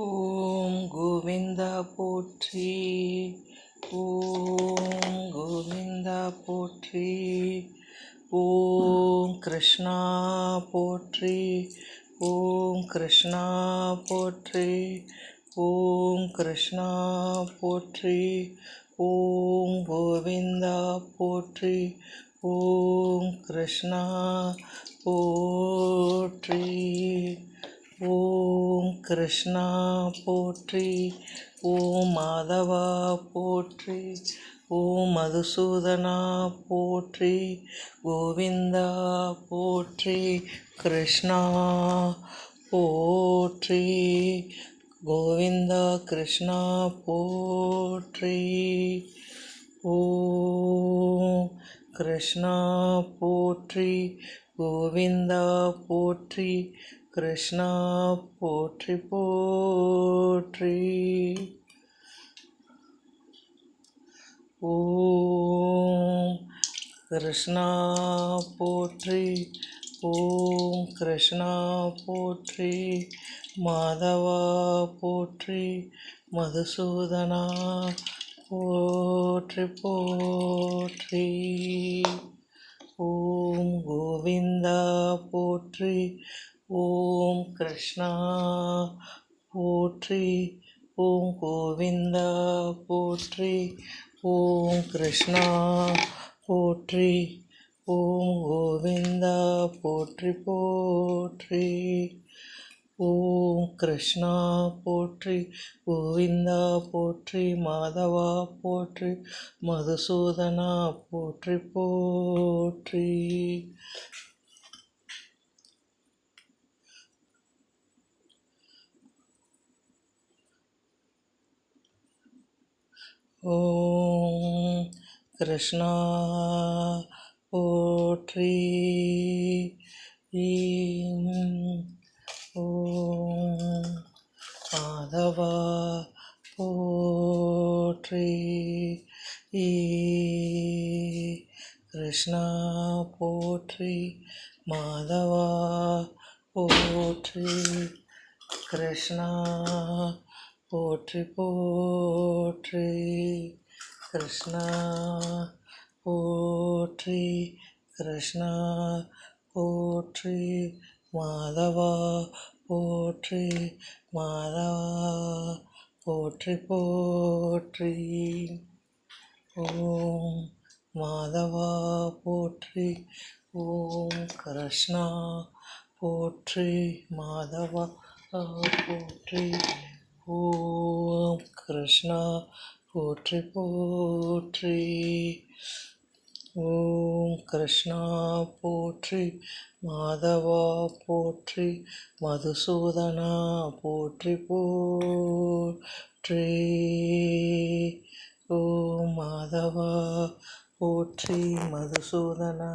ஓம் கோவிந்தா போற்றி. ஓம் கோவிந்தா போற்றி. ஓம் கிருஷ்ணா போற்றி. ஓம் கிருஷ்ணா போற்றி. ஓம் கிருஷ்ணா போற்றி. ஓம் கோவிந்தா போற்றி. ஓம் கிருஷ்ணா போற்றி. ஓம் கிருஷ்ணா போற்றி. ஓம் மாதவா போற்றி. ஓம் மதுசூதனா போற்றி. கோவிந்தா போற்றி. கிருஷ்ணா போற்றி. கோவிந்தா கிருஷ்ணா போற்றி. ஓம் கிருஷ்ணா போற்றி. கோவிந்தா போற்றி. கிருஷ்ணா போற்றி போற்றி. ஓம் கிருஷ்ணா போற்றி. ஓம் கிருஷ்ணா போற்றி. மாதவா போற்றி. மதுசூதனா போற்றி போற்றி. ஓம் கோவிந்தா போற்றி. ஓம் கிருஷ்ணா போற்றி. ஓம் கோவிந்தா போற்றி. ஓம் கிருஷ்ணா போற்றி. ஓம் கோவிந்தா போற்றி போற்றி. ஓம் கிருஷ்ணா போற்றி. கோவிந்தா போற்றி. மாதவா போற்றி. மதுசூதனா போற்றி போற்றி. ஓம் கிருஷ்ணா போற்றி. ஓம் மாதவா போற்றி. கிருஷ்ணா போற்றி. மாதவா போற்றி. கிருஷ்ணா போற்றி போற்றி. கிருஷ்ணா போற்றி. கிருஷ்ணா போற்றி. மாதவா போற்றி. மாதவா போற்றி போற்றி. ஓம் மாதவா போற்றி. ஓம் கிருஷ்ணா போற்றி. மாதவா போற்றி. ஓம் கிருஷ்ணா போற்றி போற்றி. ஓம் கிருஷ்ணா போற்றி. மாதவா போற்றி. மதுசூதனா போற்றி போற்றி. ஓம் மாதவா போற்றி. மதுசூதனா